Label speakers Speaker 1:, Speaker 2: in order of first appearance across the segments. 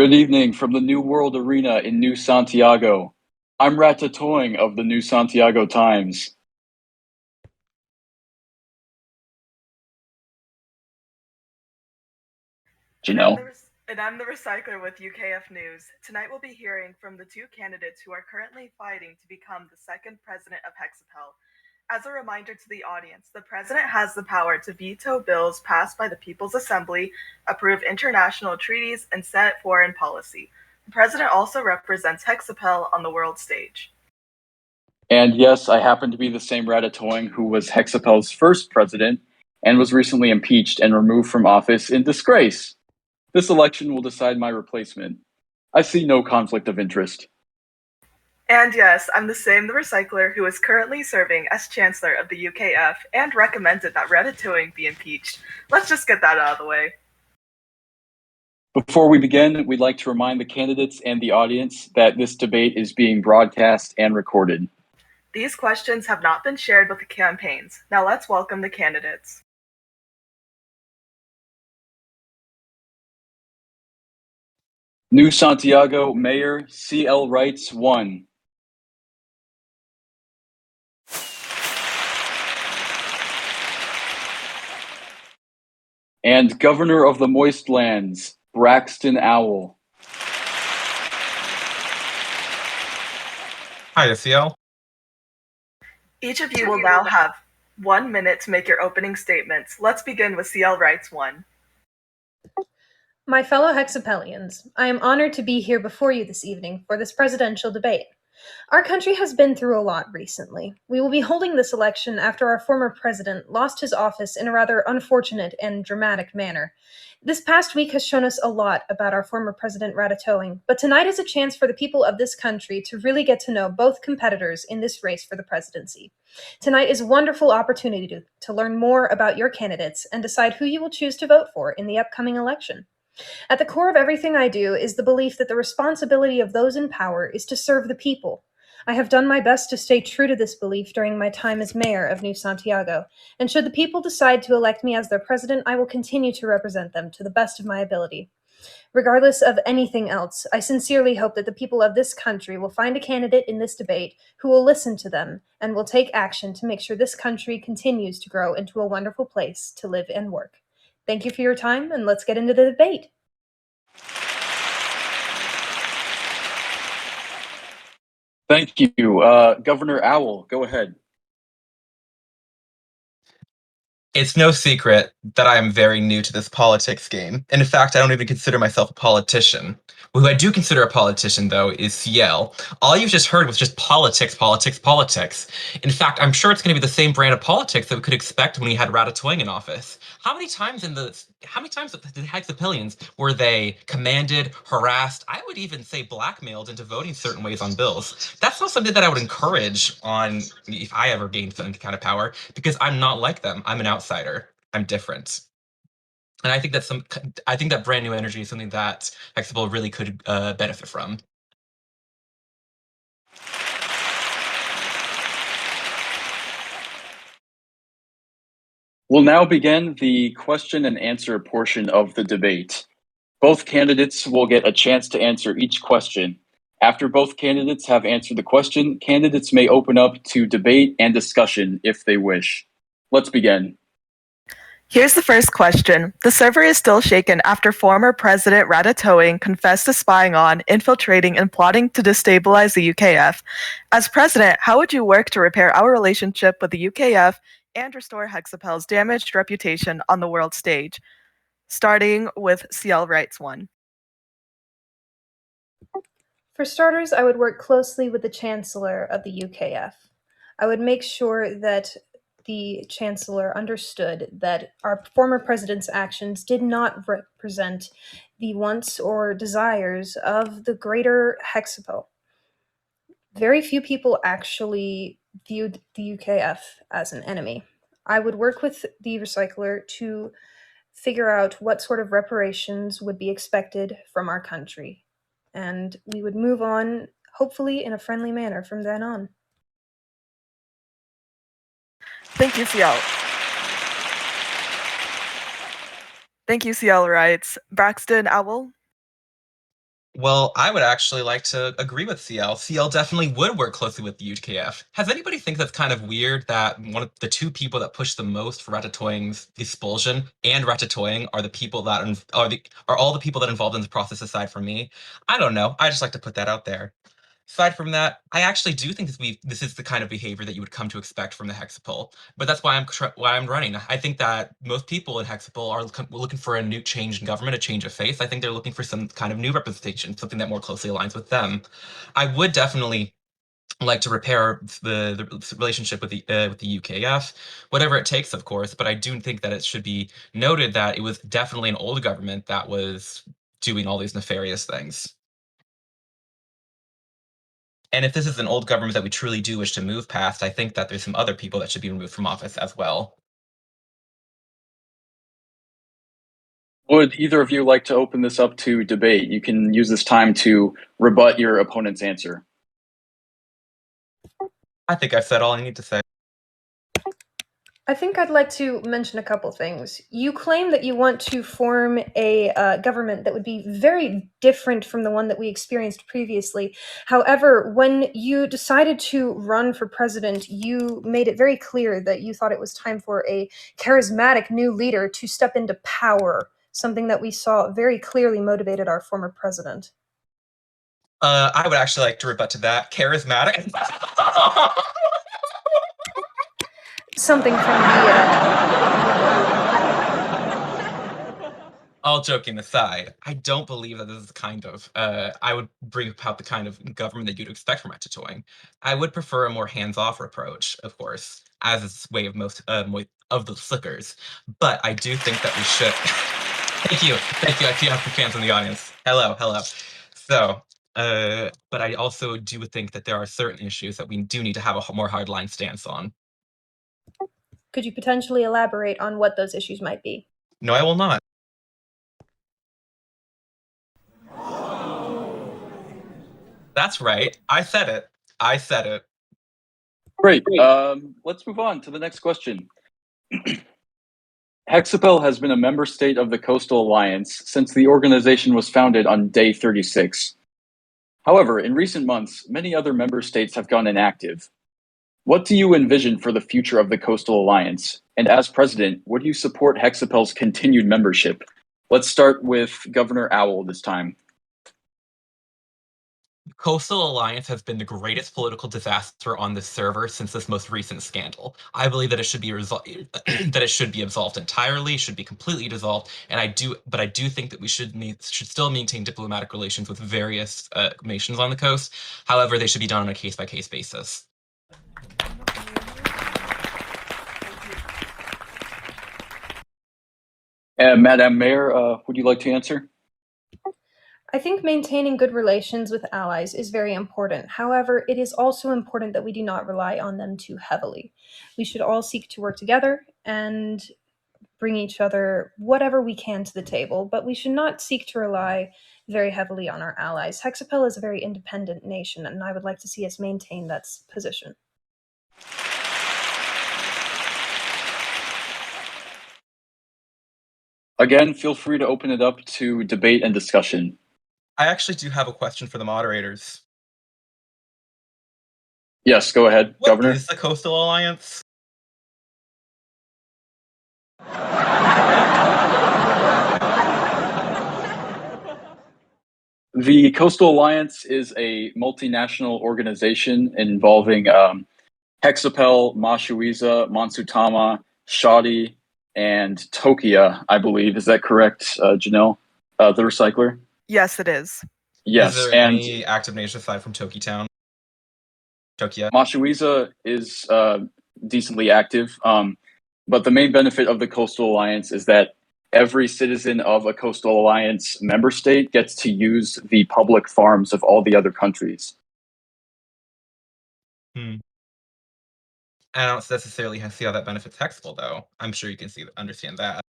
Speaker 1: Good evening from the New World Arena in New Santiago. I'm Ratatouille of the New Santiago Times. Janelle.
Speaker 2: I'm the recycler with UKF News. Tonight we'll be hearing from the two candidates who are currently fighting to become the second president of Hexipel. As a reminder to the audience, the president has the power to veto bills passed by the People's Assembly, approve international treaties, and set foreign policy. The president also represents Hexipel on the world stage.
Speaker 1: And yes, I happen to be the same Ratatouille who was Hexipel's first president and was recently impeached and removed from office in disgrace. This election will decide my replacement. I see no conflict of interest.
Speaker 2: And yes, I'm the recycler who is currently serving as Chancellor of the UKF and recommended that Ratatouille be impeached. Let's just get that out of the way.
Speaker 1: Before we begin, we'd like to remind the candidates and the audience that this debate is being broadcast and recorded.
Speaker 2: These questions have not been shared with the campaigns. Now let's welcome the candidates.
Speaker 1: New Santiago Mayor C.L. Wrights 1. And Governor of the Moist Lands, Braxton Owl.
Speaker 3: Hi, CL.
Speaker 2: Each of you will now have 1 minute to make your opening statements. Let's begin with CL Wrights 1.
Speaker 4: My fellow Hexipelians, I am honored to be here before you this evening for this presidential debate. Our country has been through a lot recently. We will be holding this election after our former president lost his office in a rather unfortunate and dramatic manner. This past week has shown us a lot about our former president Ratatouille, but tonight is a chance for the people of this country to really get to know both competitors in this race for the presidency. Tonight is a wonderful opportunity to learn more about your candidates and decide who you will choose to vote for in the upcoming election. At the core of everything I do is the belief that the responsibility of those in power is to serve the people. I have done my best to stay true to this belief during my time as mayor of New Santiago, and should the people decide to elect me as their president, I will continue to represent them to the best of my ability. Regardless of anything else, I sincerely hope that the people of this country will find a candidate in this debate who will listen to them and will take action to make sure this country continues to grow into a wonderful place to live and work. Thank you for your time, and let's get into the debate.
Speaker 1: Thank you. Governor Owl, go ahead.
Speaker 3: It's no secret that I am very new to this politics game. And in fact, I don't even consider myself a politician. Who I do consider a politician, though, is CL. All you've just heard was just politics, politics, politics. In fact, I'm sure it's going to be the same brand of politics that we could expect when we had Ratatouille in office. How many times with the Hexipelians were they commanded, harassed, I would even say blackmailed into voting certain ways on bills? That's not something that I would encourage on if I ever gained some kind of power, because I'm not like them. I'm an outsider. I'm different. And I think that brand new energy is something that Hexipel really could benefit from.
Speaker 1: We'll now begin the question and answer portion of the debate. Both candidates will get a chance to answer each question. After both candidates have answered the question, candidates may open up to debate and discussion if they wish. Let's begin.
Speaker 2: Here's the first question. The server is still shaken after former President Ratatouille confessed to spying on, infiltrating, and plotting to destabilize the UKF. As president, how would you work to repair our relationship with the UKF and restore Hexipel's damaged reputation on the world stage? Starting with CL Wrights 1.
Speaker 4: For starters, I would work closely with the Chancellor of the UKF. I would make sure that the Chancellor understood that our former president's actions did not represent the wants or desires of the greater Hexipel. Very few people actually viewed the UKF as an enemy. I would work with the recycler to figure out what sort of reparations would be expected from our country. And we would move on, hopefully in a friendly manner from then on.
Speaker 2: Thank you, CL. Thank you, CL Wrights. Braxton Owl?
Speaker 3: Well, I would actually like to agree with CL. CL definitely would work closely with the UKF. Has anybody think that's kind of weird that one of the two people that push the most for Ratatouille's expulsion and Ratatouille are the people that are all the people that involved in the process aside from me? I don't know. I just like to put that out there. Aside from that, I actually do think this is the kind of behavior that you would come to expect from the Hexipel. But that's why I'm running. I think that most people in Hexipel are looking for a new change in government, a change of face. I think they're looking for some kind of new representation, something that more closely aligns with them. I would definitely like to repair the relationship with the UKF, whatever it takes, of course. But I do think that it should be noted that it was definitely an old government that was doing all these nefarious things. And if this is an old government that we truly do wish to move past, I think that there's some other people that should be removed from office as well.
Speaker 1: Would either of you like to open this up to debate? You can use this time to rebut your opponent's answer.
Speaker 3: I think I've said all I need to say.
Speaker 4: I think I'd like to mention a couple things. You claim that you want to form a government that would be very different from the one that we experienced previously. However, when you decided to run for president, you made it very clear that you thought it was time for a charismatic new leader to step into power, something that we saw very clearly motivated our former president.
Speaker 3: I would actually like to rebut to that. Charismatic.
Speaker 4: Something from the
Speaker 3: All joking aside, I don't believe that this is the kind of I would bring about the kind of government that you'd expect from Ratatouille. I would prefer a more hands-off approach, of course, as is the way of most of the slickers. But I do think that we should. Thank you. I see you have some fans in the audience. Hello. So, but I also do think that there are certain issues that we do need to have a more hardline stance on.
Speaker 4: Could you potentially elaborate on what those issues might be?
Speaker 3: No, I will not. That's right. I said it.
Speaker 1: Great. Let's move on to the next question. Hexipel has been a member state of the Coastal Alliance since the organization was founded on day 36. However, in recent months, many other member states have gone inactive. What do you envision for the future of the Coastal Alliance? And as president, would you support Hexipel's continued membership? Let's start with Governor Owl this time.
Speaker 3: Coastal Alliance has been the greatest political disaster on this server since this most recent scandal. I believe that it should be that it should be absolved entirely, should be completely dissolved, and I do think that we should still maintain diplomatic relations with various nations on the coast. However, they should be done on a case-by-case basis.
Speaker 1: Madam Mayor, would you like to answer?
Speaker 4: I think maintaining good relations with allies is very important. However, it is also important that we do not rely on them too heavily. We should all seek to work together and bring each other whatever we can to the table, but we should not seek to rely very heavily on our allies. Hexipel is a very independent nation, and I would like to see us maintain that position.
Speaker 1: Again, feel free to open it up to debate and discussion.
Speaker 3: I actually do have a question for the moderators.
Speaker 1: Yes, go ahead, Governor.
Speaker 3: What is the Coastal Alliance?
Speaker 1: The Coastal Alliance is a multinational organization involving Hexipel, Mashuiza, Mansutama, Shoddy, and Tokia, I believe. Is that correct, Janelle, the recycler?
Speaker 2: Yes, it is.
Speaker 1: Yes,
Speaker 3: Is there
Speaker 1: and
Speaker 3: any active nation aside from Tokia?
Speaker 1: Mashuiza is decently active, but the main benefit of the Coastal Alliance is that every citizen of a Coastal Alliance member state gets to use the public farms of all the other countries.
Speaker 3: I don't necessarily see how that benefits Hexipel, though. I'm sure you can understand that.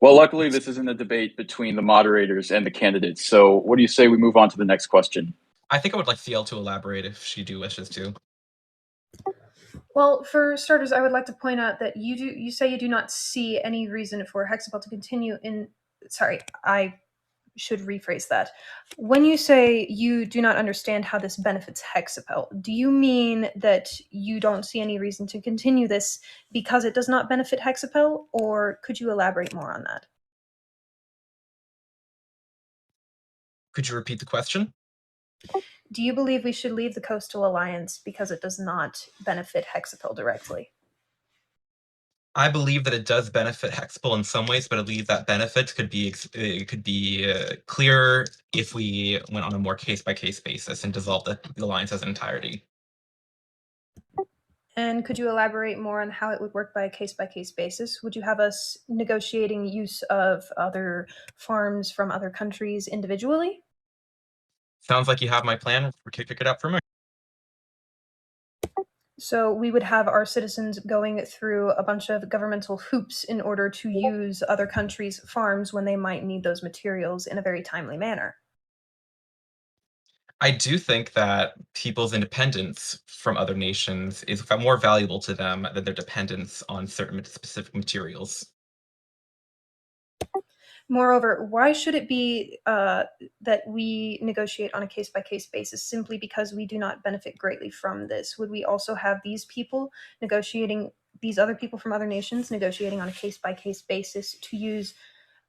Speaker 1: Well, luckily, this isn't a debate between the moderators and the candidates. So what do you say we move on to the next question?
Speaker 3: I think I would like CL to elaborate if she wishes to.
Speaker 4: Well, for starters, I would like to point out that you say you do not see any reason for Hexipel to continue in. Sorry, I should rephrase that. When you say you do not understand how this benefits Hexipel, do you mean that you don't see any reason to continue this because it does not benefit Hexipel, or could you elaborate more on that?
Speaker 3: Could you repeat the question?
Speaker 4: Do you believe we should leave the Coastal Alliance because it does not benefit Hexipel directly?
Speaker 3: I believe that it does benefit Hexipel in some ways, but I believe that benefits could be clearer if we went on a more case-by-case basis and dissolved the alliance as an entirety.
Speaker 4: And could you elaborate more on how it would work by a case-by-case basis? Would you have us negotiating use of other farms from other countries individually?
Speaker 3: Sounds like you have my plan. We could pick it up from there.
Speaker 4: So we would have our citizens going through a bunch of governmental hoops in order to use other countries' farms when they might need those materials in a very timely manner.
Speaker 3: I do think that people's independence from other nations is more valuable to them than their dependence on certain specific materials.
Speaker 4: Moreover, why should it be that we negotiate on a case-by-case basis simply because we do not benefit greatly from this? Would we also have these people negotiating, these other people from other nations negotiating on a case-by-case basis to use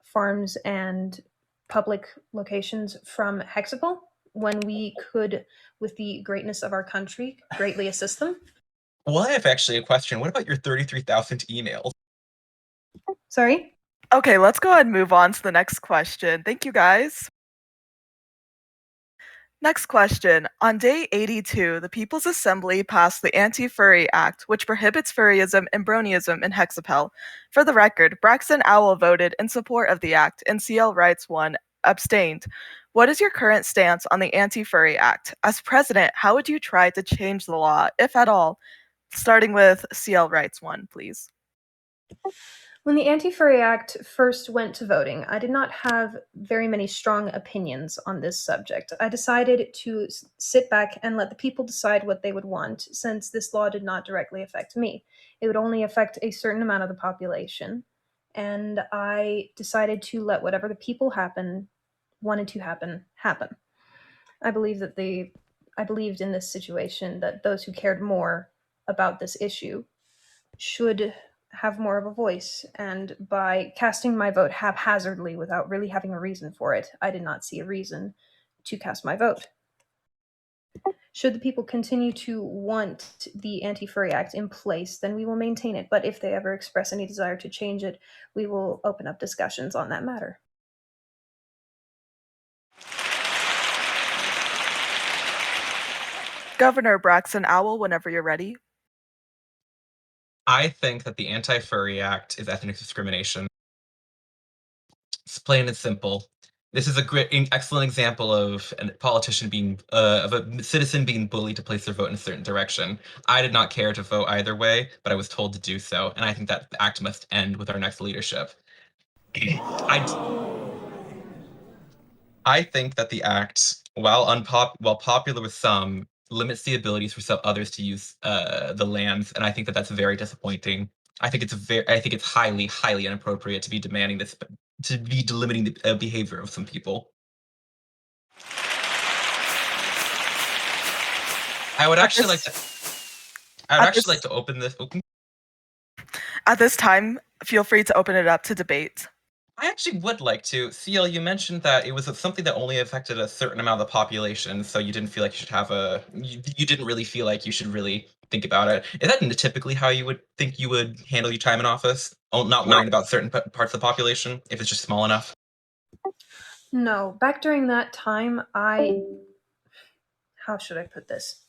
Speaker 4: farms and public locations from Hexipel when we could, with the greatness of our country, greatly assist them?
Speaker 3: Well, I have actually a question. What about your 33,000 emails?
Speaker 4: Sorry?
Speaker 2: Okay, let's go ahead and move on to the next question. Thank you, guys. Next question. On day 82, the People's Assembly passed the Anti-Furry Act, which prohibits furryism and bronyism in Hexipel. For the record, Braxton Owl voted in support of the act, and CL Writes 1 abstained. What is your current stance on the Anti-Furry Act? As president, how would you try to change the law, if at all? Starting with CL Writes 1, please.
Speaker 4: When the Anti-Furry Act first went to voting, I did not have very many strong opinions on this subject. I decided to sit back and let the people decide what they would want, since this law did not directly affect me. It would only affect a certain amount of the population, and I decided to let whatever the people wanted to happen. I believed in this situation that those who cared more about this issue should have more of a voice, and by casting my vote haphazardly without really having a reason for it, I did not see a reason to cast my vote. Should the people continue to want the Anti-Furry Act in place, then we will maintain it, but if they ever express any desire to change it, we will open up discussions on that matter.
Speaker 2: Governor Braxton Owl, whenever you're ready.
Speaker 3: I think that the Anti-Furry Act is ethnic discrimination. It's plain and simple. This is a great, excellent example of a politician of a citizen being bullied to place their vote in a certain direction. I did not care to vote either way, but I was told to do so, and I think that the act must end with our next leadership. I think that the act, while popular with some, limits the abilities for some others to use the lands, and I think that that's very disappointing. I think it's highly, highly inappropriate to be demanding this, to be delimiting the behavior of some people. I would actually like to open this.
Speaker 2: At this time, feel free to open it up to debate.
Speaker 3: I actually would like to. CL, you mentioned that it was something that only affected a certain amount of the population, so you didn't feel like you should have you didn't really feel like you should really think about it. Is that typically how you would think you would handle your time in office? Not worrying about certain parts of the population, if it's just small enough?
Speaker 4: No, back during that time, how should I put this?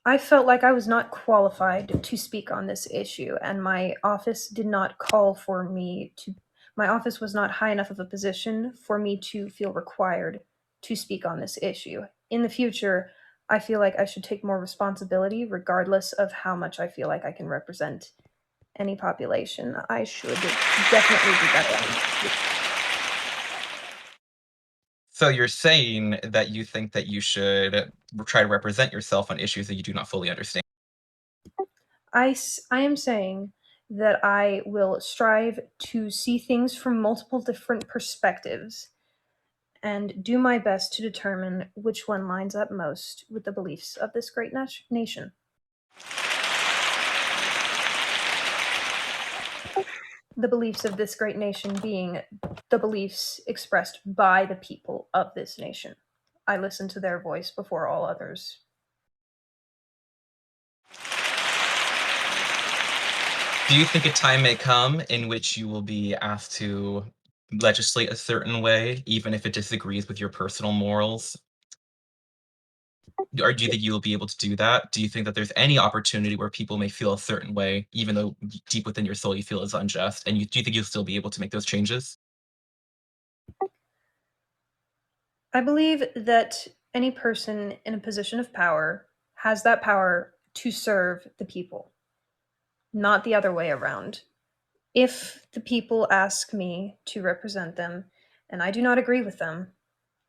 Speaker 4: I felt like I was not qualified to speak on this issue, and my office did not call for me to. My office was not high enough of a position for me to feel required to speak on this issue. In the future, I feel like I should take more responsibility, regardless of how much I feel like I can represent any population. I should definitely do better.
Speaker 3: So you're saying that you think that you should try to represent yourself on issues that you do not fully understand.
Speaker 4: I am saying that I will strive to see things from multiple different perspectives and do my best to determine which one lines up most with the beliefs of this great nation. The beliefs of this great nation being the beliefs expressed by the people of this nation. I listen to their voice before all others.
Speaker 3: Do you think a time may come in which you will be asked to legislate a certain way, even if it disagrees with your personal morals? Or do you think you will be able to do that? Do you think that there's any opportunity where people may feel a certain way, even though deep within your soul you feel is unjust? And do you think you'll still be able to make those changes?
Speaker 4: I believe that any person in a position of power has that power to serve the people, not the other way around. If the people ask me to represent them and I do not agree with them,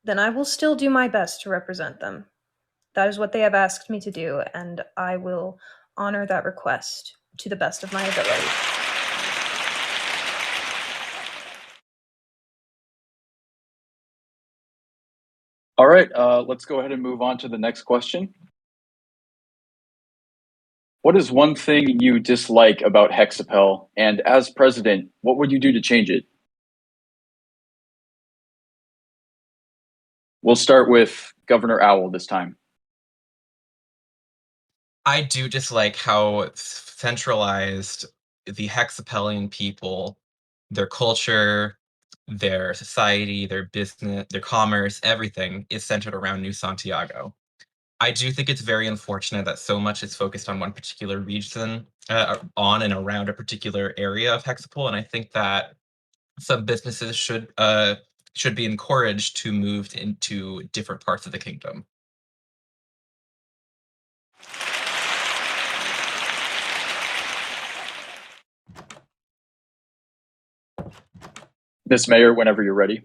Speaker 4: then I will still do my best to represent them. That is what they have asked me to do, and I will honor that request to the best of my ability.
Speaker 1: All right, let's go ahead and move on to the next question. What is one thing you dislike about Hexipel? And as president, what would you do to change it? We'll start with Governor Owl this time.
Speaker 3: I do dislike how centralized the Hexipelian people, their culture, their society, their business, their commerce, everything is centered around New Santiago. I do think it's very unfortunate that so much is focused on one particular region, on and around a particular area of Hexipel, and I think that some businesses should be encouraged to move into different parts of the kingdom.
Speaker 1: Miss Mayor, whenever you're ready.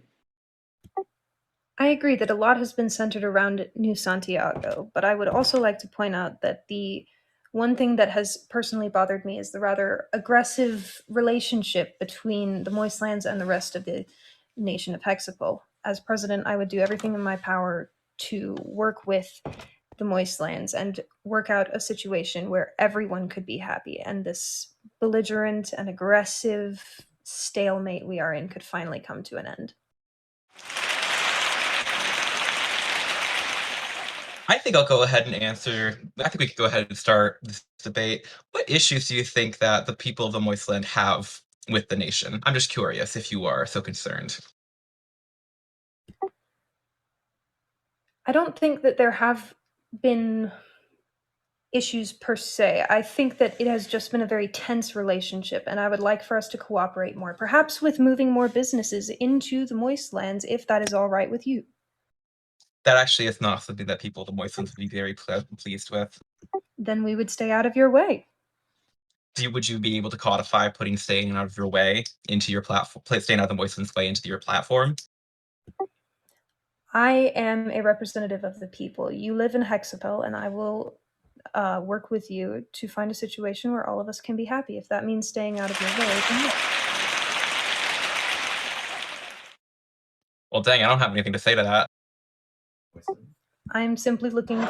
Speaker 4: I agree that a lot has been centered around New Santiago, but I would also like to point out that the one thing that has personally bothered me is the rather aggressive relationship between the Moistlands and the rest of the nation of Hexipel. As president, I would do everything in my power to work with the Moistlands and work out a situation where everyone could be happy, and this belligerent and aggressive stalemate we are in could finally come to an end.
Speaker 3: I think I'll go ahead and answer. I think we could go ahead and start this debate. What issues do you think that the people of the Moistland have with the nation? I'm just curious if you are so concerned.
Speaker 4: I don't think that there have been issues per se. I think that it has just been a very tense relationship, and I would like for us to cooperate more, perhaps with moving more businesses into the Moistlands, if that is all right with you.
Speaker 3: That actually is not something that people of the Moistlands would be very pleased with.
Speaker 4: Then we would stay out of your way.
Speaker 3: Would you be able to codify putting staying out of your way into your platform, staying out of the Moistlands way into your platform?
Speaker 4: I am a representative of the people. You live in Hexipel, and I will work with you to find a situation where all of us can be happy. If that means staying out of your way, then yes.
Speaker 3: Well, dang, I don't have anything to say to that.
Speaker 4: I'm simply looking for...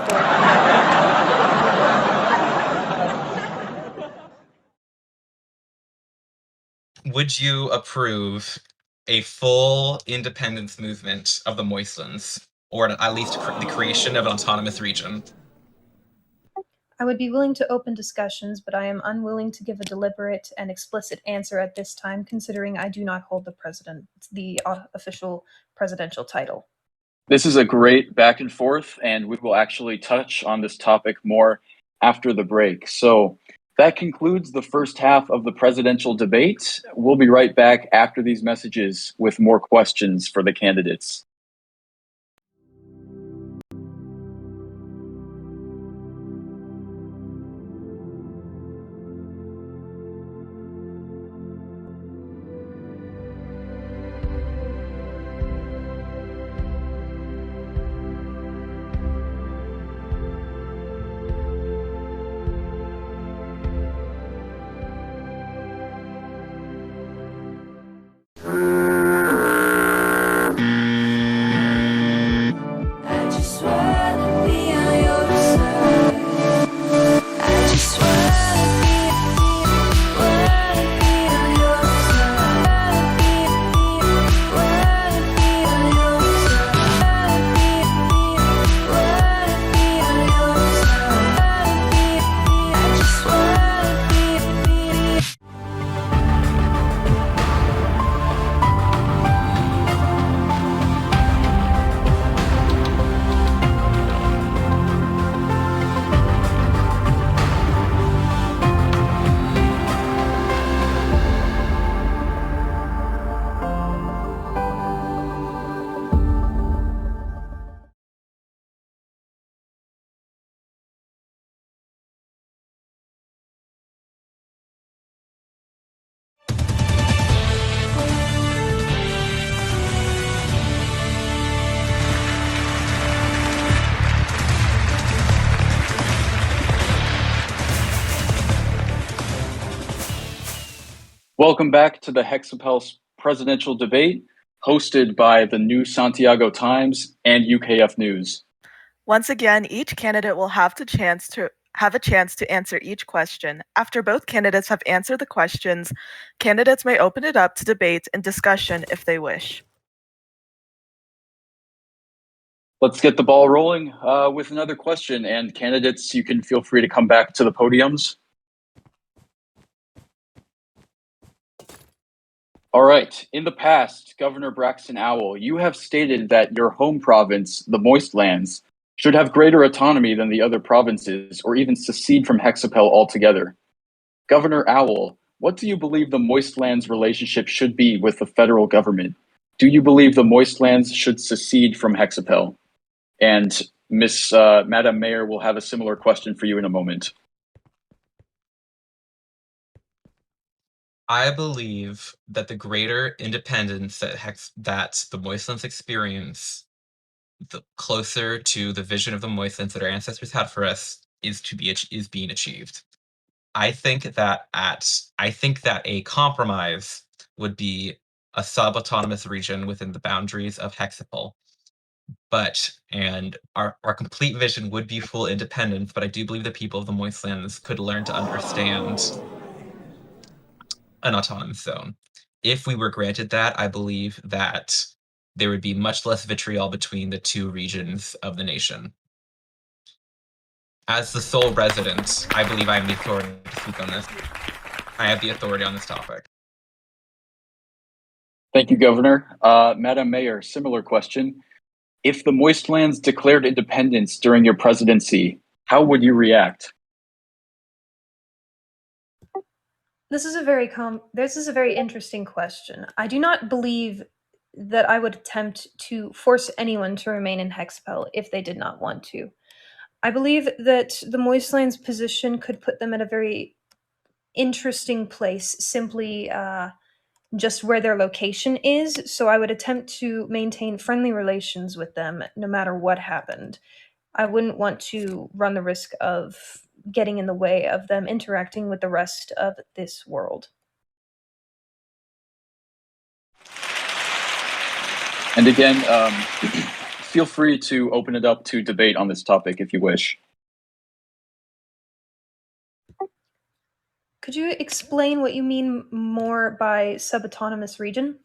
Speaker 3: Would you approve a full independence movement of the Moistlands, or at least the creation of an autonomous region?
Speaker 4: I would be willing to open discussions, but I am unwilling to give a deliberate and explicit answer at this time, considering I do not hold the official presidential title.
Speaker 1: This is a great back and forth, and we will actually touch on this topic more after the break. So that concludes the first half of the presidential debate. We'll be right back after these messages with more questions for the candidates. Welcome back to the Hexipel presidential debate, hosted by the New Santiago Times and UKF News.
Speaker 2: Once again, each candidate will have a chance to answer each question. After both candidates have answered the questions, candidates may open it up to debate and discussion if they wish.
Speaker 1: Let's get the ball rolling with another question, and candidates, you can feel free to come back to the podiums. All right. In the past, Governor Braxton Owl, you have stated that your home province, the Moist Lands, should have greater autonomy than the other provinces, or even secede from Hexipel altogether. Governor Owl, what do you believe the Moist Lands relationship should be with the federal government? Do you believe the Moist Lands should secede from Hexipel? And Madam Mayor will have a similar question for you in a moment.
Speaker 3: I believe that the greater independence that the Moistlands experience, the closer to the vision of the Moistlands that our ancestors had for us, is being achieved. I think that a compromise would be a sub-autonomous region within the boundaries of Hexipel. And our complete vision would be full independence, but I do believe the people of the Moistlands could learn to understand an autonomous zone. If we were granted that, I believe that there would be much less vitriol between the two regions of the nation. As the sole resident, I believe I am the authority to speak on this. I have the authority on this topic.
Speaker 1: Thank you, Governor. Madam Mayor, similar question. If the Moistlands declared independence during your presidency, how would you react?
Speaker 4: This is a very interesting question. I do not believe that I would attempt to force anyone to remain in Hexipel if they did not want to. I believe that the Moistlands position could put them at a very interesting place, simply just where their location is. So I would attempt to maintain friendly relations with them no matter what happened. I wouldn't want to run the risk of getting in the way of them interacting with the rest of this world.
Speaker 1: And again, feel free to open it up to debate on this topic if you wish.
Speaker 4: Could you explain what you mean more by subautonomous region?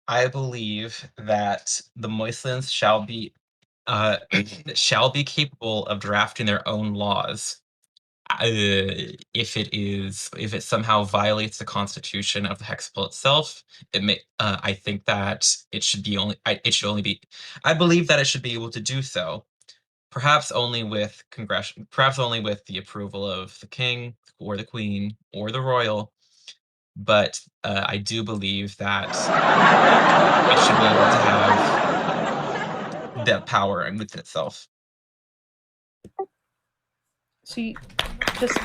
Speaker 3: I believe that the Moistlands shall be capable of drafting their own laws. If it somehow violates the constitution of the Hexipel itself, I think that it should only be. I believe that it should be able to do so, perhaps only with the approval of the king or the queen or the royal. But I do believe that it should be able to have that power within itself.
Speaker 4: So you just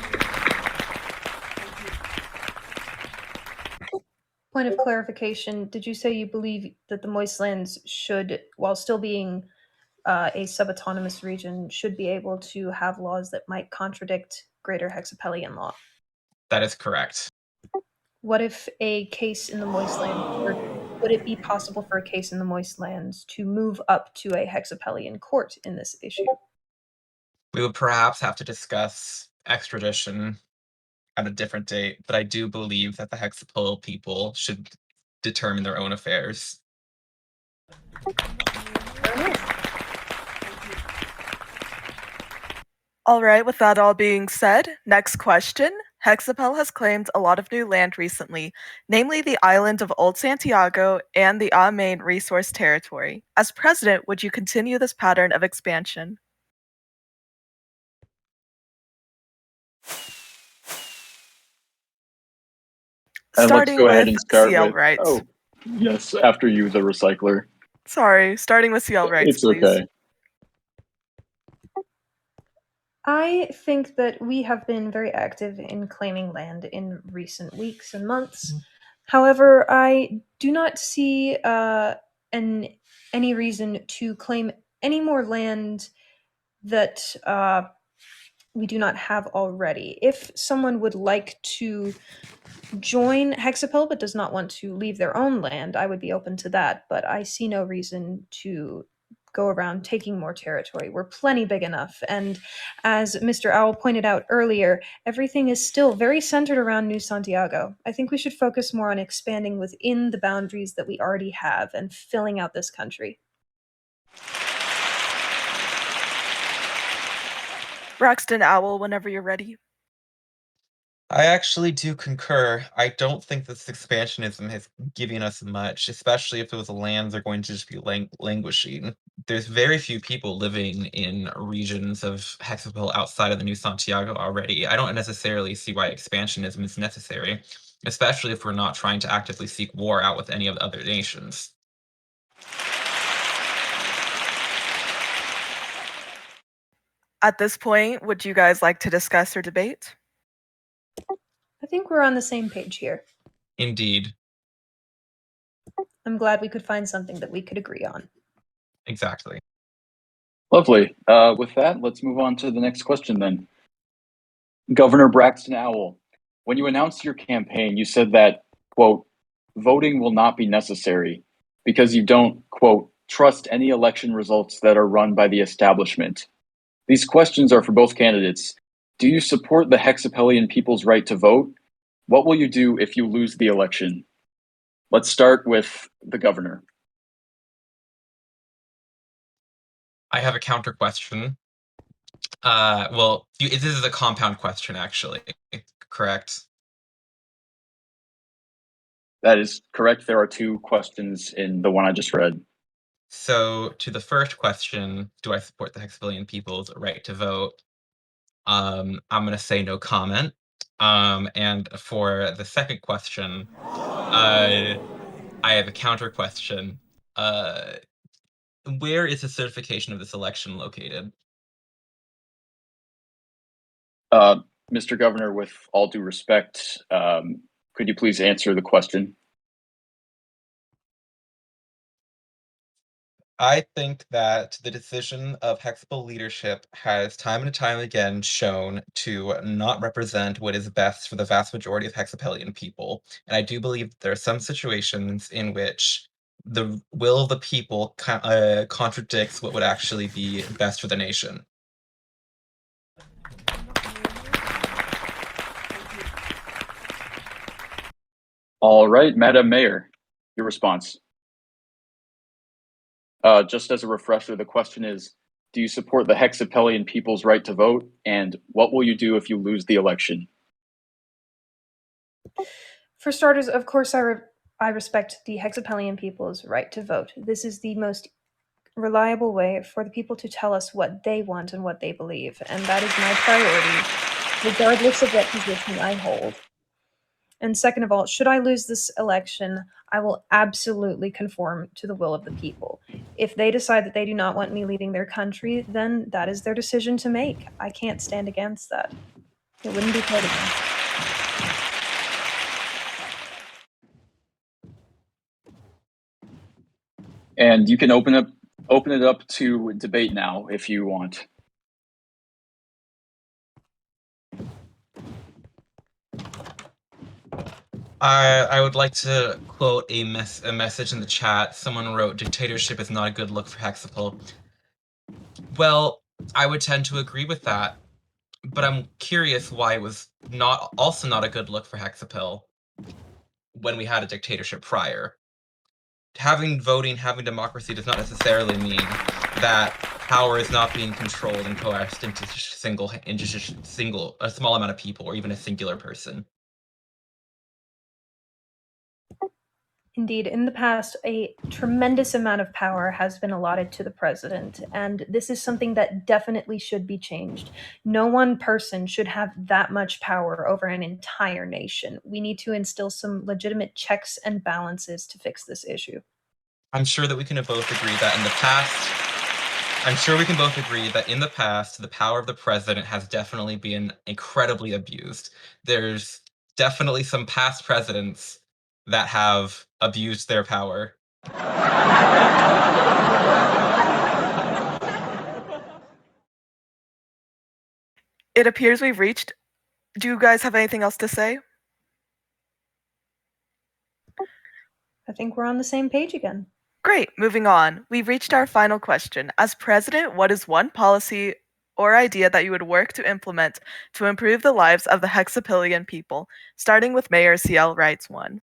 Speaker 4: point of clarification, did you say you believe that the Moistlands should, while still being a subautonomous region, should be able to have laws that might contradict greater Hexipelian law?
Speaker 3: That is correct.
Speaker 4: What if a case in the Moistlands, or would it be possible for a case in the Moistlands to move up to a Hexipelian court in this issue?
Speaker 3: We would perhaps have to discuss extradition at a different date, but I do believe that the Hexipel people should determine their own affairs.
Speaker 2: All right, with that all being said, next question. Hexipel has claimed a lot of new land recently, namely the island of Old Santiago and the Main Resource Territory. As president, would you continue this pattern of expansion?
Speaker 1: Let's go ahead and start
Speaker 2: CL
Speaker 1: with
Speaker 2: Wright.
Speaker 1: Oh, yes, after you, the recycler.
Speaker 2: Sorry, starting with CL Wright,
Speaker 1: It's
Speaker 2: please.
Speaker 1: okay.
Speaker 4: I think that we have been very active in claiming land in recent weeks and months. However, I do not see any reason to claim any more land that we do not have already. If someone would like to join Hexipel but does not want to leave their own land, I would be open to that, but I see no reason to go around taking more territory. We're plenty big enough, and as Mr. Owl pointed out earlier, everything is still very centered around New Santiago. I think we should focus more on expanding within the boundaries that we already have and filling out this country.
Speaker 2: Braxton Owl, whenever you're ready.
Speaker 3: I actually do concur. I don't think this expansionism has given us much, especially if those lands are going to just be languishing. There's very few people living in regions of Hexipel outside of the New Santiago already. I don't necessarily see why expansionism is necessary, especially if we're not trying to actively seek war out with any of the other nations.
Speaker 2: At this point, would you guys like to discuss or debate?
Speaker 4: I think we're on the same page here.
Speaker 3: Indeed.
Speaker 4: I'm glad we could find something that we could agree on.
Speaker 3: Exactly.
Speaker 1: Lovely. With that, let's move on to the next question then. Governor Braxton Owl, when you announced your campaign, you said that, quote, voting will not be necessary because you don't, quote, trust any election results that are run by the establishment. These questions are for both candidates. Do you support the Hexipelian people's right to vote? What will you do if you lose the election? Let's start with the governor.
Speaker 3: I have a counter question. Well, this is a compound question, actually, correct?
Speaker 1: That is correct. There are two questions in the one I just read.
Speaker 3: So, to the first question, do I support the Hexipelian people's right to vote? I'm going to say no comment. And for the second question, I have a counter question. Where is the certification of this election located?
Speaker 1: Mr. Governor, with all due respect, could you please answer the question?
Speaker 3: I think that the decision of Hexipel leadership has time and time again shown to not represent what is best for the vast majority of Hexipelian people. And I do believe there are some situations in which the will of the people contradicts what would actually be best for the nation.
Speaker 1: All right, Madam Mayor, your response. Just as a refresher, the question is, do you support the Hexipelian people's right to vote? And what will you do if you lose the election?
Speaker 4: For starters, of course, I respect the Hexipelian people's right to vote. This is the most reliable way for the people to tell us what they want and what they believe, and that is my priority, regardless of what position I hold. And second of all, should I lose this election, I will absolutely conform to the will of the people. If they decide that they do not want me leading their country, then that is their decision to make. I can't stand against that. It wouldn't be fair to them.
Speaker 1: And you can open it up to debate now if you want.
Speaker 3: I would like to quote a message in the chat. Someone wrote, "Dictatorship is not a good look for Hexipel." Well, I would tend to agree with that, but I'm curious why it was not a good look for Hexipel when we had a dictatorship prior. Having voting, having democracy does not necessarily mean that power is not being controlled and coerced into a small amount of people or even a singular person.
Speaker 4: Indeed, in the past, a tremendous amount of power has been allotted to the president, and this is something that definitely should be changed. No one person should have that much power over an entire nation. We need to instill some legitimate checks and balances to fix this issue.
Speaker 3: I'm sure that we can both agree that in the past, the power of the president has definitely been incredibly abused. There's definitely some past presidents that have abused their power.
Speaker 2: It appears we've reached. Do you guys have anything else to say?
Speaker 4: I think we're on the same page again.
Speaker 2: Great, moving on. We've reached our final question. As president, what is one policy or idea that you would work to implement to improve the lives of the Hexipelian people? Starting with Mayor CL writes one.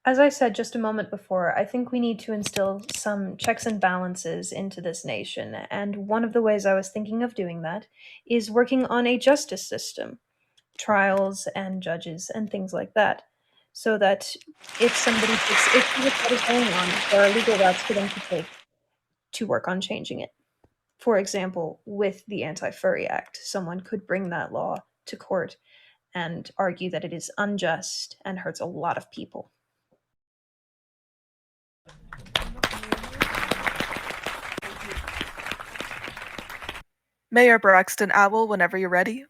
Speaker 4: As I said just a moment before, I think we need to instill some checks and balances into this nation, and one of the ways I was thinking of doing that is working on a justice system, trials and judges and things like that, so that if somebody takes issue with what is going on, there are legal routes for them to take to work on changing it. For example, with the Anti-Furry Act, someone could bring that law to court and argue that it is unjust and hurts a lot of people.
Speaker 2: Mayor Braxton Owl, whenever you're ready.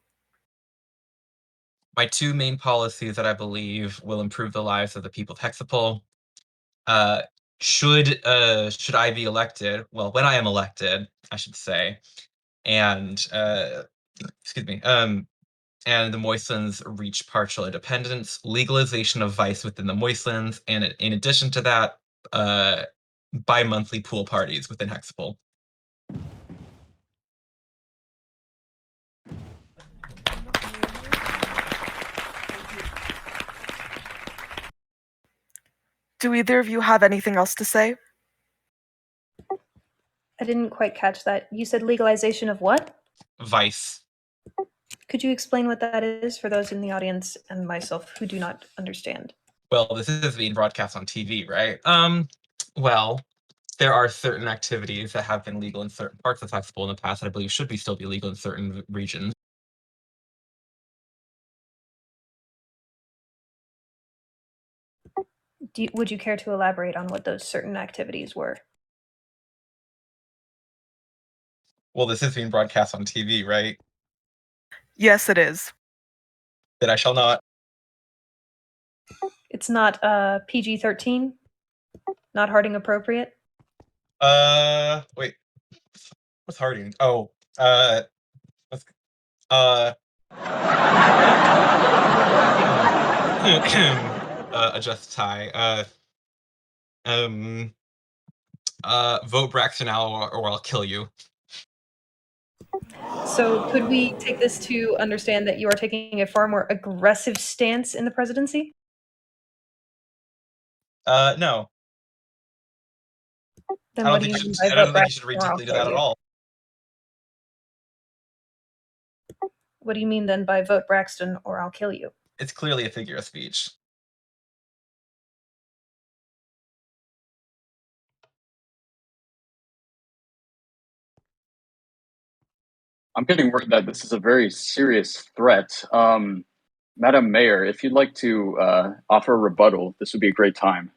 Speaker 3: My two main policies that I believe will improve the lives of the people of Hexipel. Should I be elected? Well, when I am elected, I should say, and excuse me, and the Moistlands reach partial independence, legalization of vice within the Moistlands, and in addition to that, bi-monthly pool parties within Hexipel.
Speaker 2: Do either of you have anything else to say?
Speaker 4: I didn't quite catch that. You said legalization of what?
Speaker 3: Vice.
Speaker 4: Could you explain what that is for those in the audience and myself who do not understand?
Speaker 3: Well, this is being broadcast on TV, right? Well, there are certain activities that have been legal in certain parts of Hexipel in the past that I believe should still be legal in certain regions.
Speaker 4: Would you care to elaborate on what those certain activities were?
Speaker 3: Well, this is being broadcast on TV, right?
Speaker 2: Yes, it is.
Speaker 3: Then I shall not.
Speaker 4: It's not PG-13? Not Harding appropriate?
Speaker 3: Wait. What's Harding? Oh, what's, adjust tie. Vote Braxton Owl or I'll kill you.
Speaker 4: So could we take this to understand that you are taking a far more aggressive stance in the presidency?
Speaker 3: No.
Speaker 4: Then
Speaker 3: I
Speaker 4: what
Speaker 3: don't
Speaker 4: do
Speaker 3: think
Speaker 4: you
Speaker 3: you
Speaker 4: mean
Speaker 3: should,
Speaker 4: by
Speaker 3: I
Speaker 4: vote
Speaker 3: don't think you should
Speaker 4: Braxton
Speaker 3: read
Speaker 4: or I'll
Speaker 3: deeply into
Speaker 4: kill
Speaker 3: that at
Speaker 4: you?
Speaker 3: all.
Speaker 4: What do you mean then by vote Braxton or I'll kill you?
Speaker 3: It's clearly a figure of speech.
Speaker 1: I'm getting word that this is a very serious threat. Madam Mayor, if you'd like to offer a rebuttal, this would be a great time.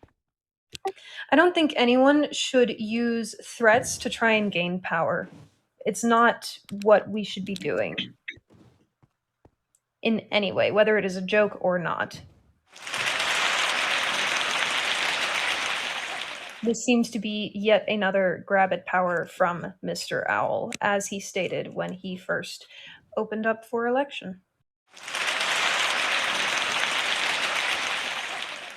Speaker 4: I don't think anyone should use threats to try and gain power. It's not what we should be doing in any way, whether it is a joke or not. This seems to be yet another grab at power from Mr. Owl, as he stated when he first opened up for election.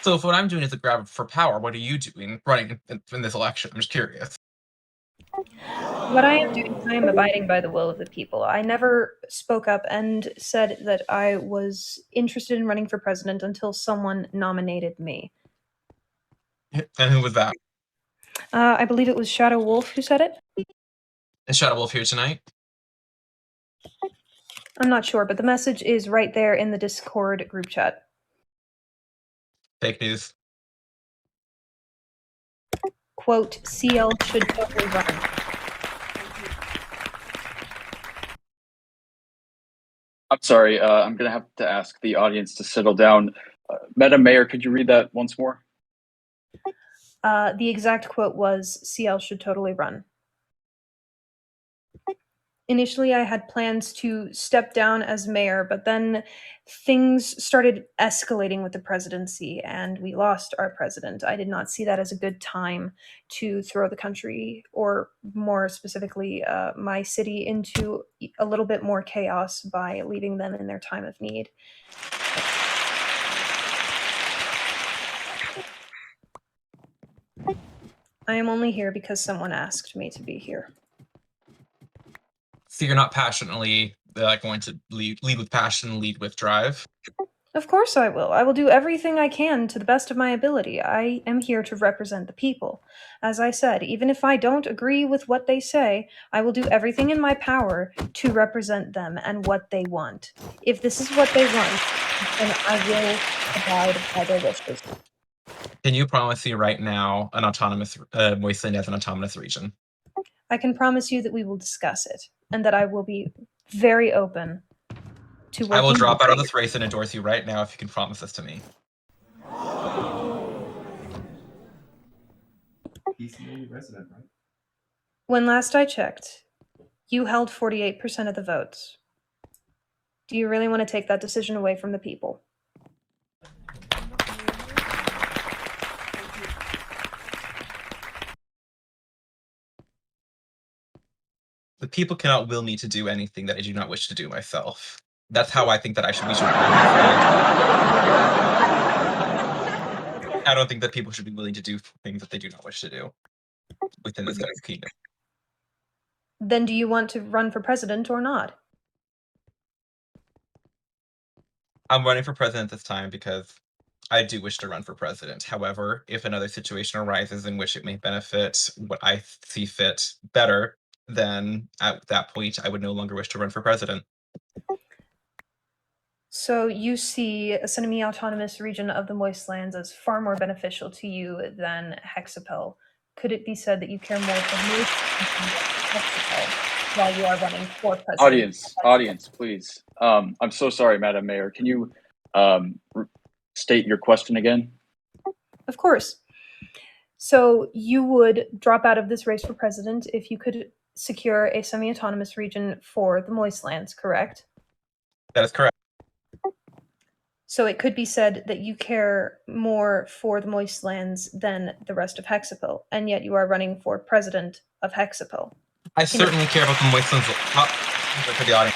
Speaker 3: So if what I'm doing is a grab for power, what are you doing running in this election? I'm just curious.
Speaker 4: What I am doing is I am abiding by the will of the people. I never spoke up and said that I was interested in running for president until someone nominated me.
Speaker 3: And who was that?
Speaker 4: I believe it was Shadow Wolf who said it.
Speaker 3: Is Shadow Wolf here tonight?
Speaker 4: I'm not sure, but the message is right there in the Discord group chat.
Speaker 3: Fake news.
Speaker 4: Quote, CL should totally run.
Speaker 1: I'm sorry, I'm going to have to ask the audience to settle down. Madam Mayor, could you read that once more?
Speaker 4: The exact quote was, CL should totally run. Initially, I had plans to step down as mayor, but then things started escalating with the presidency, and we lost our president. I did not see that as a good time to throw the country, or more specifically, my city, into a little bit more chaos by leaving them in their time of need. I am only here because someone asked me to be here.
Speaker 3: So you're not passionately going to lead with passion, lead with drive?
Speaker 4: Of course I will. I will do everything I can to the best of my ability. I am here to represent the people. As I said, even if I don't agree with what they say, I will do everything in my power to represent them and what they want. If this is what they want, then I will abide by their wishes.
Speaker 3: Can you promise me right now an autonomous Moistland as an autonomous region?
Speaker 4: I can promise you that we will discuss it, and that I will be very open to working.
Speaker 3: I will drop out of this race and endorse you right now if you can promise this to me.
Speaker 5: He's the only resident, right?
Speaker 4: When last I checked, you held 48% of the votes. Do you really want to take that decision away from the people?
Speaker 3: The people cannot will me to do anything that I do not wish to do myself. That's how I think that we should. I don't think that people should be willing to do things that they do not wish to do within this kingdom.
Speaker 4: Then do you want to run for president or not?
Speaker 3: I'm running for president this time because I do wish to run for president. However, if another situation arises in which it may benefit what I see fit better, then at that point, I would no longer wish to run for president.
Speaker 4: So you see a semi-autonomous region of the Moistlands as far more beneficial to you than Hexipel. Could it be said that you care more for Hexipel while you are running for president?
Speaker 1: Audience, please. I'm so sorry, Madam Mayor. Can you state your question again?
Speaker 4: Of course. So you would drop out of this race for president if you could secure a semi-autonomous region for the Moistlands, correct?
Speaker 3: That is correct.
Speaker 4: So it could be said that you care more for the Moistlands than the rest of Hexipel, and yet you are running for president of Hexipel.
Speaker 3: I certainly care about the Moistlands. For the audience.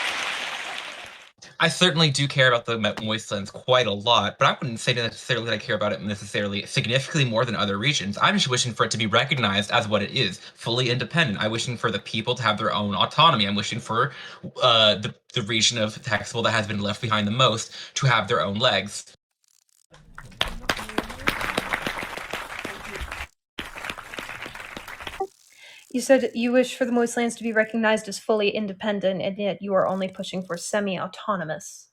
Speaker 3: I certainly do care about the Moistlands quite a lot, but I wouldn't say necessarily that I care about it necessarily significantly more than other regions. I'm just wishing for it to be recognized as what it is, fully independent. I'm wishing for the people to have their own autonomy. I'm wishing for the region of Hexipel that has been left behind the most to have their own legs.
Speaker 4: You said you wish for the Moistlands to be recognized as fully independent, and yet you are only pushing for semi-autonomous.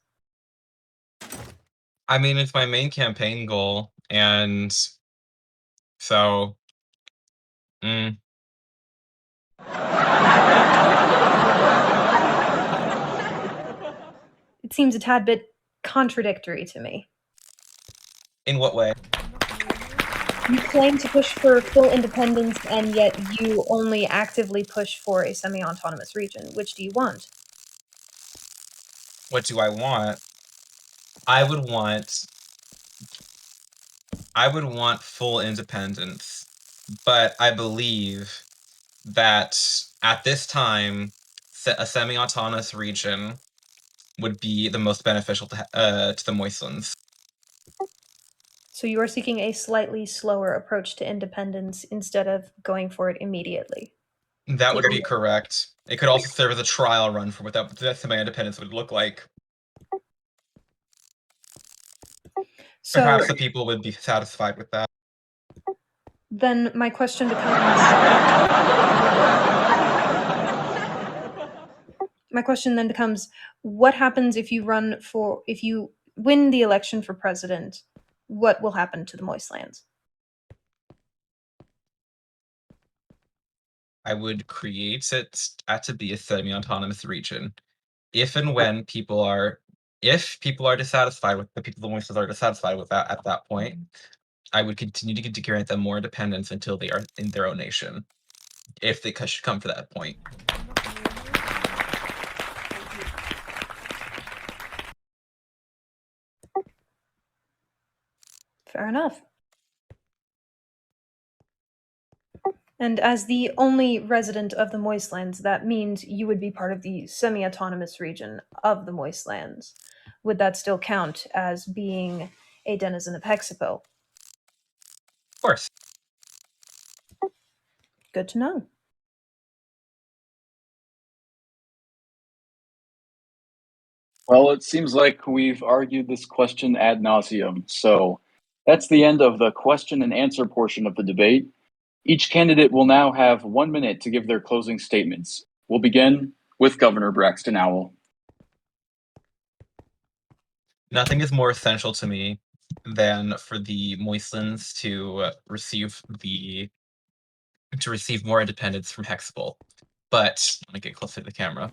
Speaker 3: I mean, it's my main campaign goal, and so... It
Speaker 4: seems a tad bit contradictory to me.
Speaker 3: In what way?
Speaker 4: You claim to push for full independence, and yet you only actively push for a semi-autonomous region. Which do you want?
Speaker 3: What do I want? I would want full independence, but I believe that at this time, a semi-autonomous region would be the most beneficial to the Moistlands.
Speaker 4: So you are seeking a slightly slower approach to independence instead of going for it immediately.
Speaker 3: That would be correct. It could also serve as a trial run for what that semi-independence would look like. So perhaps the people would be satisfied with that.
Speaker 4: Then my question becomes, what happens if you win the election for president? What will happen to the Moistlands?
Speaker 3: I would create it to be a semi-autonomous region. If and when people are dissatisfied with the Moistlands are dissatisfied with that at that point, I would continue to grant them more independence until they are in their own nation, if they should come to that point.
Speaker 4: Fair enough. And as the only resident of the Moistlands, that means you would be part of the semi-autonomous region of the Moistlands. Would that still count as being a denizen of Hexipel?
Speaker 3: Of course.
Speaker 4: Good to know.
Speaker 1: Well, it seems like we've argued this question ad nauseum, so that's the end of the question and answer portion of the debate. Each candidate will now have 1 minute to give their closing statements. We'll begin with Governor Braxton Owl.
Speaker 3: Nothing is more essential to me than for the Moistlands to receive more independence from Hexipel. But let me get closer to the camera.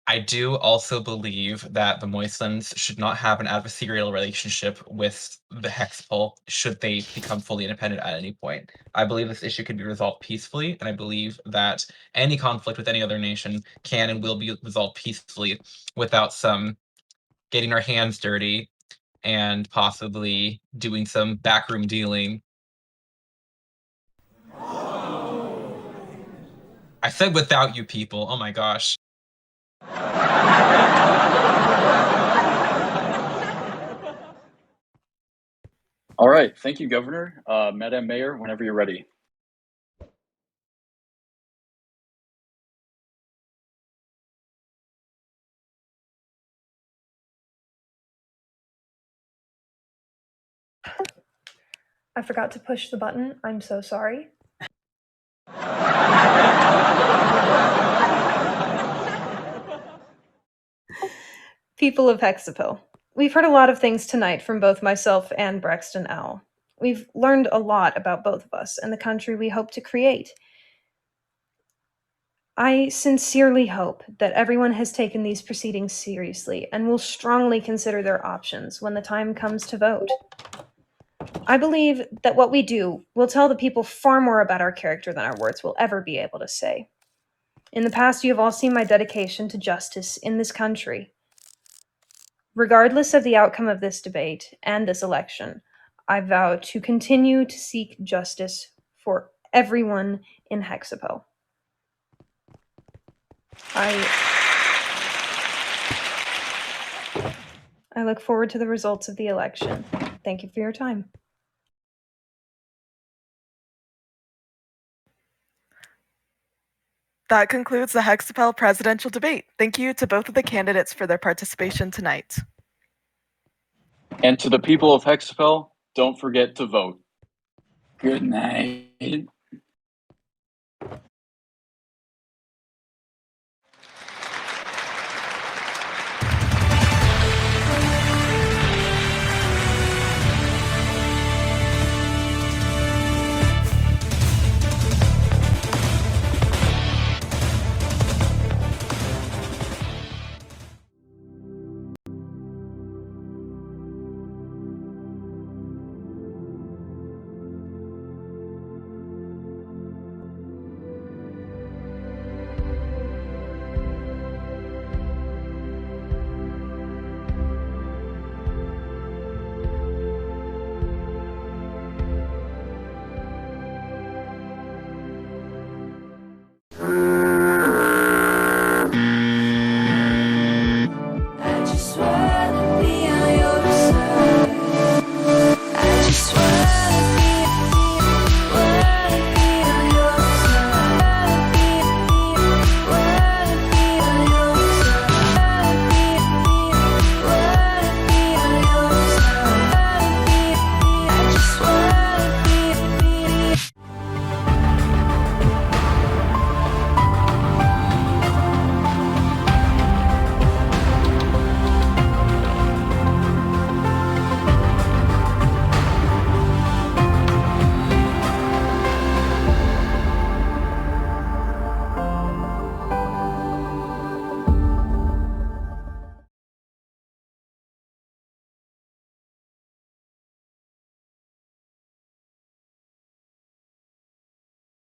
Speaker 3: I do also believe that the Moistlands should not have an adversarial relationship with the Hexipel should they become fully independent at any point. I believe this issue can be resolved peacefully, and I believe that any conflict with any other nation can and will be resolved peacefully without some getting our hands dirty and possibly doing some backroom dealing. I said without you people. Oh my gosh.
Speaker 1: All right, thank you, Governor. Madam Mayor, whenever you're ready.
Speaker 4: I forgot to push the button. I'm so sorry. People of Hexipel, we've heard a lot of things tonight from both myself and Braxton Owl. We've learned a lot about both of us and the country we hope to create. I sincerely hope that everyone has taken these proceedings seriously and will strongly consider their options when the time comes to vote. I believe that what we do will tell the people far more about our character than our words will ever be able to say. In the past, you have all seen my dedication to justice in this country. Regardless of the outcome of this debate and this election, I vow to continue to seek justice for everyone in Hexipel. I look forward to the results of the election. Thank you for your time.
Speaker 2: That concludes the Hexipel presidential debate. Thank you to both of the candidates for their participation tonight.
Speaker 1: And to the people of Hexipel, don't forget to vote. Good night.